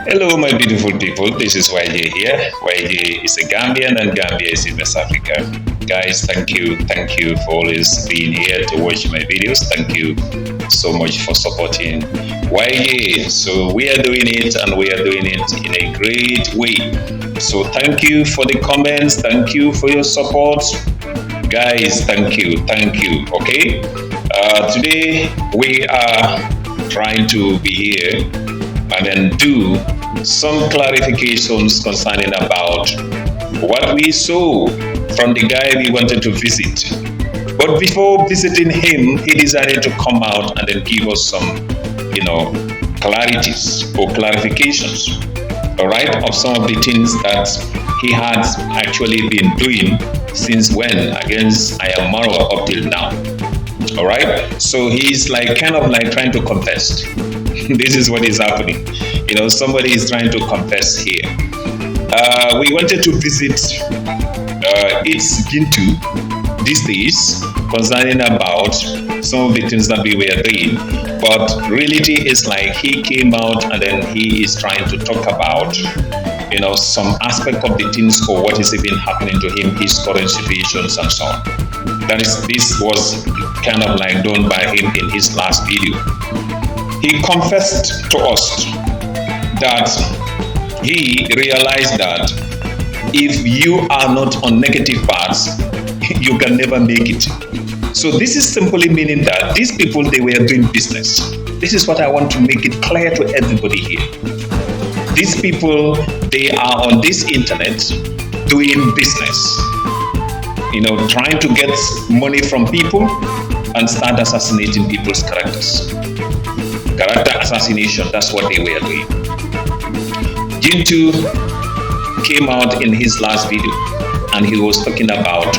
Hello, my beautiful people. This is YJ here. YJ is a Gambian and Gambia is in West Africa. Guys, thank you for always being here to watch my videos. Thank you so much for supporting YJ. So we are doing it and we are doing it in a great way. So thank you for the comments. Thank you for your support. Guys, thank you. Okay. Today we are trying to be here and then do some clarifications concerning about what we saw from the guy we wanted to visit. But before visiting him, he decided to come out and then give us some, clarities or clarifications, all right, of some of the things that he had actually been doing since when against I am Marwa up till now. All right, so he's kind of trying to confess. This is what is happening. Somebody is trying to confess here. We wanted to visit it's Gintu these days concerning about some of the things that we were doing, but reality is he came out and then he is trying to talk about some aspect of the things or what is even happening to him, his current situations and so on. This was kind of done by him in his last video. He confessed to us that he realized that if you are not on negative paths, you can never make it. So this is simply meaning that these people, they were doing business. This is what I want to make it clear to everybody here. These people, they are on this internet doing business, trying to get money from people and start assassinating people's characters. Character assassination, that's what they were doing. Gintu came out in his last video and he was talking about,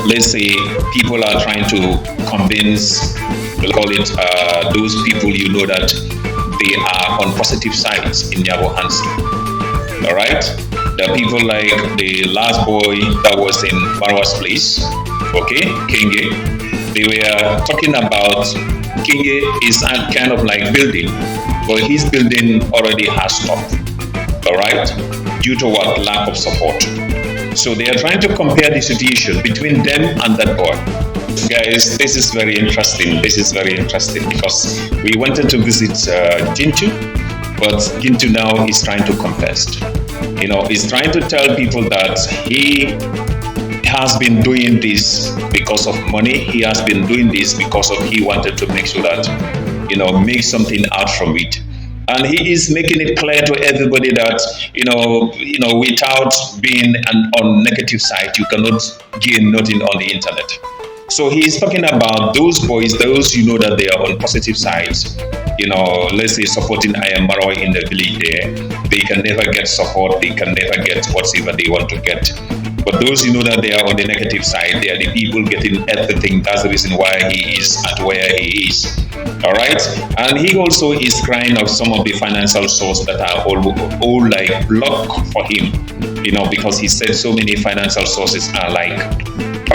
let's say people are trying to convince, we'll call it those people that they are on positive sides in Yabo Hansi. All right? The people like the last boy that was in Marwa's place, okay, Kenge, they were talking about Kenge is kind of building, but his building already has stopped, all right, due to what? Lack of support. So they are trying to compare the situation between them and that boy. Guys, this is very interesting. Because we wanted to visit Gintu, but Gintu now is trying to confess. He's trying to tell people that he has been doing this because of money. He has been doing this because of he wanted to make sure that, make something out from it. And he is making it clear to everybody that, without being on negative side, you cannot gain nothing on the internet. So he is talking about those boys, those that they are on positive sides, let's say supporting I am Marwa in the village there. They can never get support, they can never get whatever they want to get. But those that they are on the negative side, they are the people getting everything. That's the reason why he is at where he is. All right? And he also is crying of some of the financial sources that are all blocked for him, because he said so many financial sources are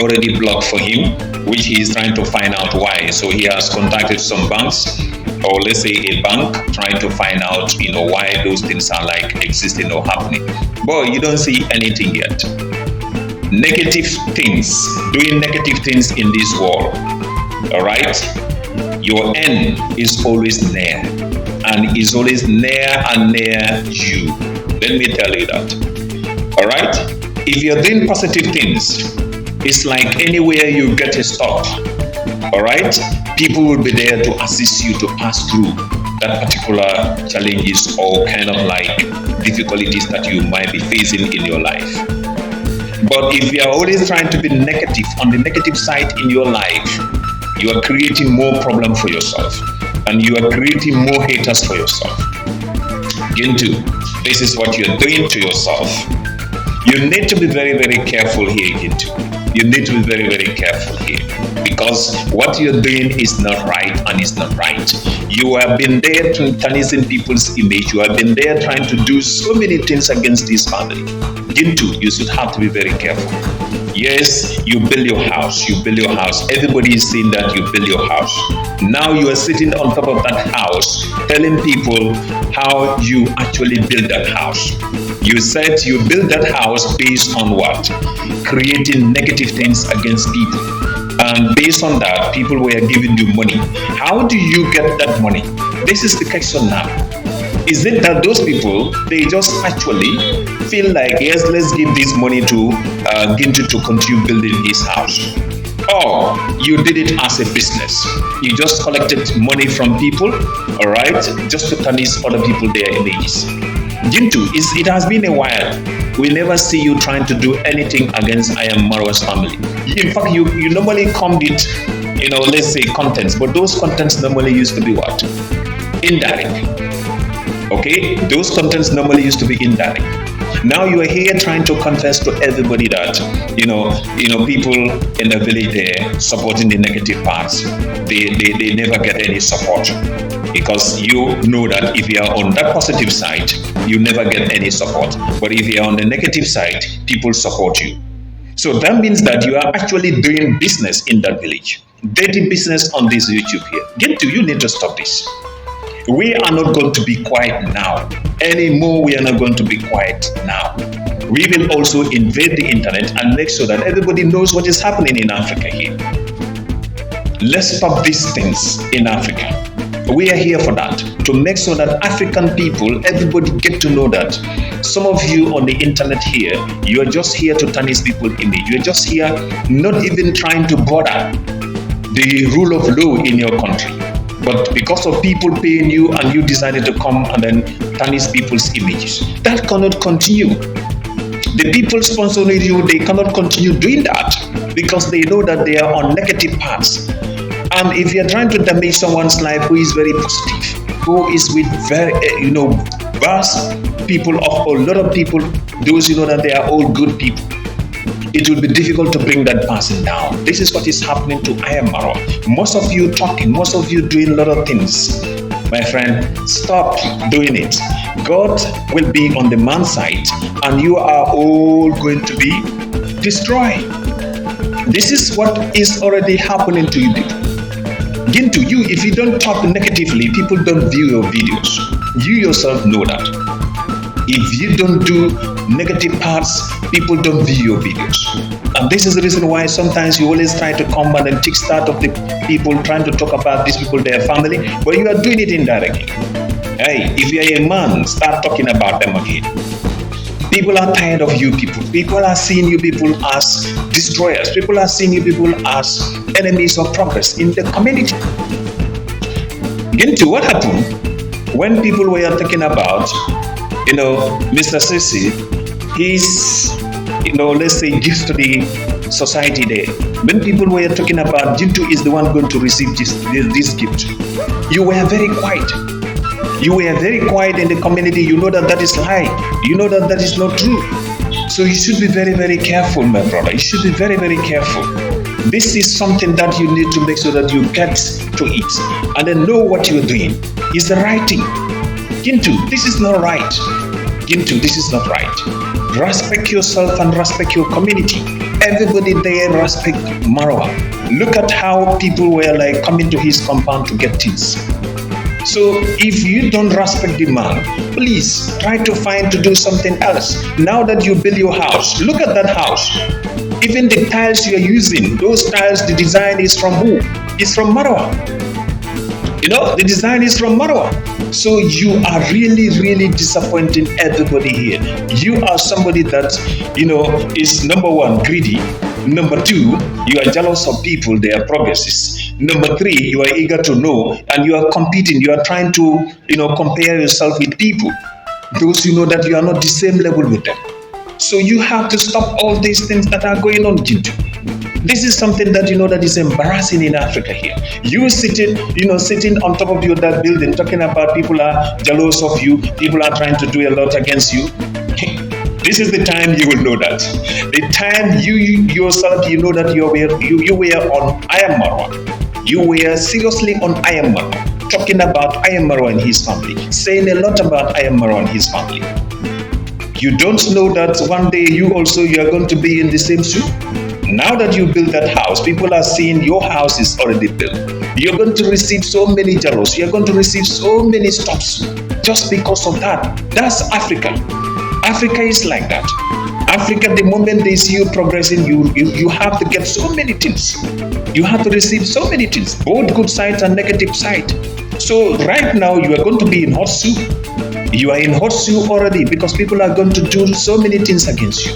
already blocked for him, which he is trying to find out why. So he has contacted some banks, or let's say a bank, trying to find out, why those things are existing or happening. But you don't see anything yet. Negative things, doing negative things in this world, all right? Your end is always near, and is always near and near you. Let me tell you that, all right? If you're doing positive things, it's anywhere you get a stop, all right? People will be there to assist you to pass through that particular challenges or kind of difficulties that you might be facing in your life. But if you are always trying to be negative, on the negative side in your life, you are creating more problem for yourself, and you are creating more haters for yourself. Gintu, this is what you're doing to yourself. You need to be very, very careful here, Gintu. You need to be very, very careful here, because what you're doing is not right and it's not right. You have been there tarnishing people's image. You have been there trying to do so many things against this family. Gintu, you should have to be very careful. Yes, you build your house. You build your house. Everybody is saying that you build your house. Now you are sitting on top of that house, telling people how you actually build that house. You said you build that house based on what? Creating negative things against people. And based on that, people were giving you money. How do you get that money? This is the question now. Is it that those people, they just actually feel like, yes, let's give this money to Gintu to continue building his house? Or you did it as a business. You just collected money from people, all right, just to tarnish other people their images. Gintu, it has been a while. We never see you trying to do anything against I Am Marwa's family. In fact, you normally come with, let's say contents, but those contents normally used to be what? Indirect. Okay, those contents normally used to be indirect. Now you are here trying to confess to everybody that people in the village there supporting the negative parts. They never get any support, because you know that if you are on that positive side, you never get any support. But if you are on the negative side, people support you. So that means that you are actually doing business in that village, dirty business on this YouTube here. Gintu, you need to stop this. We are not going to be quiet now. Anymore, we are not going to be quiet now. We will also invade the internet and make sure that everybody knows what is happening in Africa here. Let's stop these things in Africa. We are here for that, to make sure that African people, everybody get to know that some of you on the internet here, you are just here to tarnish people's image. You are just here not even trying to bother the rule of law in your country. But because of people paying you and you decided to come and then tarnish people's images, that cannot continue. The people sponsoring you, they cannot continue doing that because they know that they are on negative paths. And if you're trying to damage someone's life who is very positive, who is with very, vast people of a lot of people, those that they are all good people, it will be difficult to bring that person down. This is what is happening to I Am Marwa. Most of you talking, most of you doing a lot of things. My friend, stop doing it. God will be on the man's side and you are all going to be destroyed. This is what is already happening to you people. Gintu, if you don't talk negatively, people don't view your videos. You yourself know that. If you don't do negative parts, people don't view your videos. And this is the reason why sometimes you always try to come and then take start of the people trying to talk about these people, their family, but you are doing it indirectly. Hey, if you are a man, start talking about them again. People are tired of you people. People are seeing you people as destroyers. People are seeing you people as enemies of progress in the community. Gintu, what happened when people were talking about Mr. Sisi, he's, let's say, gives to the society there. When people were talking about Gintu is the one going to receive this gift, you were very quiet. You were very quiet in the community. You know that is lie. You know that is not true. So you should be very, very careful, my brother. You should be very, very careful. This is something that you need to make sure that you get to it and then know what you're doing is the right thing. Gintu, this is not right. Gintu, this is not right. Respect yourself and respect your community. Everybody there respect Marwa. Look at how people were like coming to his compound to get things. So if you don't respect the man, please try to find to do something else. Now that you build your house, look at that house. Even the tiles you are using, those tiles, the design is from who? It's from Marwa. The design is from Marwa. So you are really, really disappointing everybody here. You are somebody that, is number one, greedy. Number two, you are jealous of people, their progresses. Number three, you are eager to know and you are competing. You are trying to, compare yourself with people. Those that you are not the same level with them. So you have to stop all these things that are going on, Gintu. This is something that that is embarrassing in Africa here. You sitting on top of that building, talking about people are jealous of you, people are trying to do a lot against you. This is the time you will know that. The time you yourself, that you were on I Am Marwa. You were seriously on I Am Marwa, talking about I Am Marwa and his family, saying a lot about I Am Marwa and his family. You don't know that one day you are going to be in the same shoe? Now that you build that house, people are seeing your house is already built. You're going to receive so many jealous. You're going to receive so many stops just because of that. That's Africa. Africa is like that. Africa, the moment they see you progressing, you have to get so many things. You have to receive so many things, both good side and negative side. So right now, you are going to be in hot soup. You are in hot soup already because people are going to do so many things against you,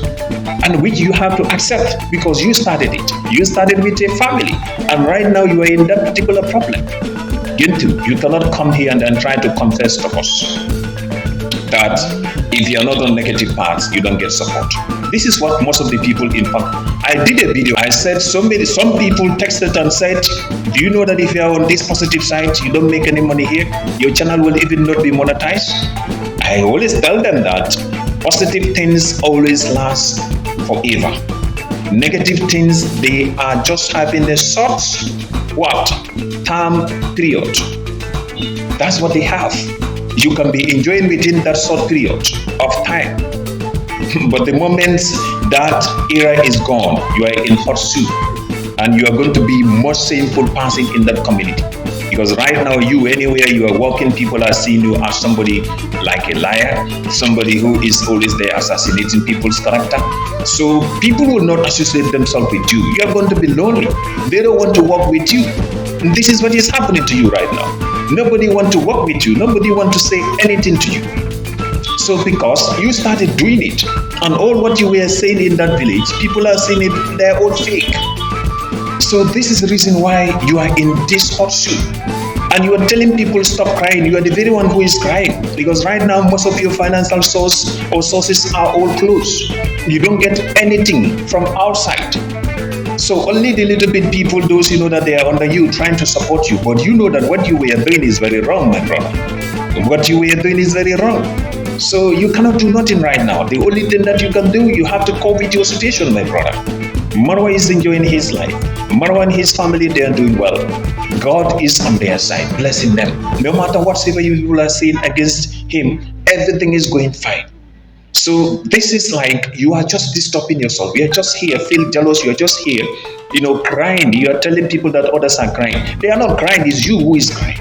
and which you have to accept because you started it. You started with a family, and right now you are in that particular problem. Gintu, you cannot come here and then try to confess to us that if you are not on negative paths, you don't get support. This is what most of the people in fact. I did a video. I said some people texted and said, do you know that if you are on this positive side, you don't make any money here, your channel will even not be monetized? I always tell them that positive things always last forever. Negative things, they are just having a short time period. That's what they have. You can be enjoying within that short period of time. But the moment that era is gone, you are in hot soup, and you are going to be most shameful person in that community. Because right now, anywhere you are walking, people are seeing you as somebody like a liar, somebody who is always there assassinating people's character. So people will not associate themselves with you. You are going to be lonely. They don't want to work with you. And this is what is happening to you right now. Nobody want to work with you. Nobody want to say anything to you. So because you started doing it, and all what you were saying in that village, people are saying it, they're all fake. So this is the reason why you are in this hot soup. And you are telling people stop crying. You are the very one who is crying. Because right now, most of your financial sources are all closed. You don't get anything from outside. So only the little bit people, those you know that they are under you, trying to support you. But you know that what you were doing is very wrong, my brother. What you were doing is very wrong. So you cannot do nothing right now. The only thing that you can do, you have to cope with your situation, my brother. Marwa is enjoying his life. Marwa and his family, they are doing well. God is on their side, blessing them. No matter whatever you people are saying against him, everything is going fine. So this is like you are just disturbing yourself. You are just here, feel jealous. You are just here, crying. You are telling people that others are crying. They are not crying. It's you who is crying.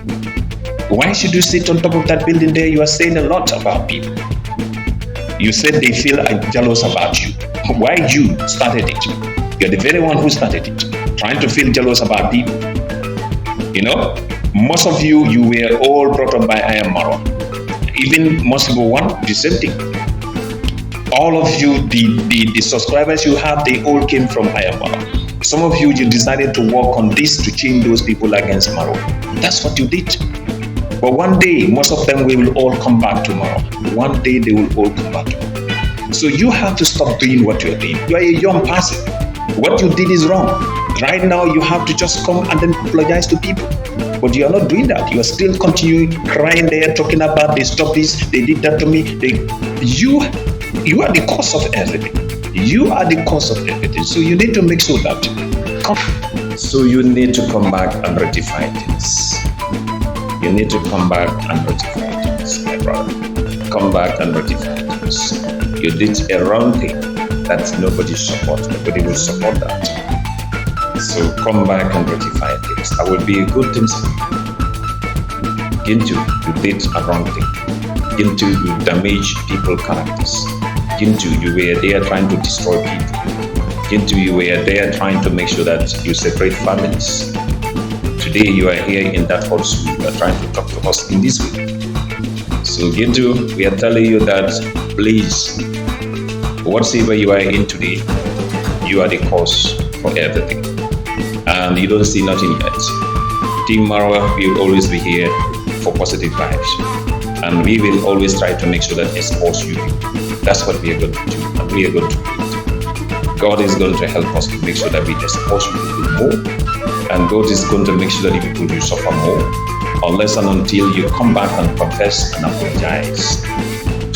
Why should you sit on top of that building there? You are saying a lot about people. You said they feel jealous about you. Why you started it? You're the very one who started it. Trying to feel jealous about people. Most of you were all brought up by I am Marwa. Even most people want the same thing. All of you, the subscribers you have, they all came from I am Marwa. Some of you decided to work on this to change those people against Marwa. That's what you did. But one day, most of them will all come back to Marwa. One day, they will all come back to Marwa. So you have to stop doing what you're doing. You are a young person. What you did is wrong. Right now, you have to just come and then apologize to people. But you are not doing that. You are still continuing crying there, talking about they stopped this, they did that to me. You are the cause of everything. You are the cause of everything. So you need to make sure that you need to come back and rectify things. You need to come back and rectify things, my brother. Come back and rectify things. You did a wrong thing that nobody supports. Nobody will support that. So come back and rectify things. That will be a good thing. Gintu, you did a wrong thing. Gintu, you damaged people's characters. Gintu, you were there trying to destroy people. Gintu, you were there trying to make sure that you separate families. Today you are here in that hot soup. You are trying to talk to us in this way. So Gintu, we are telling you that please, whatever you are in today, you are the cause for everything. And you don't see nothing yet. Team Marwa will always be here for positive vibes. And we will always try to make sure that expose you. That's what we are going to do. And we are going to do it. God is going to help us to make sure that we expose people more. And God is going to make sure that people will suffer more. Unless and until you come back and confess and apologize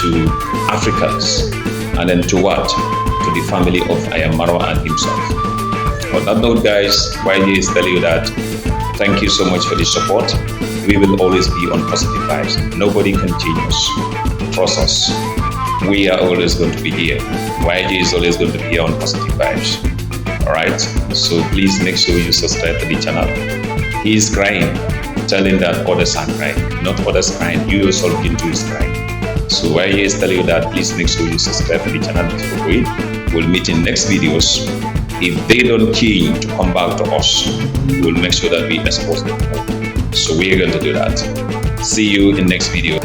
to Africans. And then to what? To the family of Marwa and himself. On that note, guys, YJ is telling you that thank you so much for the support. We will always be on positive vibes. Nobody can change us. Trust us. We are always going to be here. YJ is always going to be here on positive vibes. All right, so please make sure you subscribe to the channel. He is crying, telling that others are crying, not others crying. You yourself, Gintu, is crying. So while he is telling you that, please make sure you subscribe to the channel before we will meet in next videos. If they don't change to come back to us, we'll make sure that we expose them. So we are going to do that. See you in next video.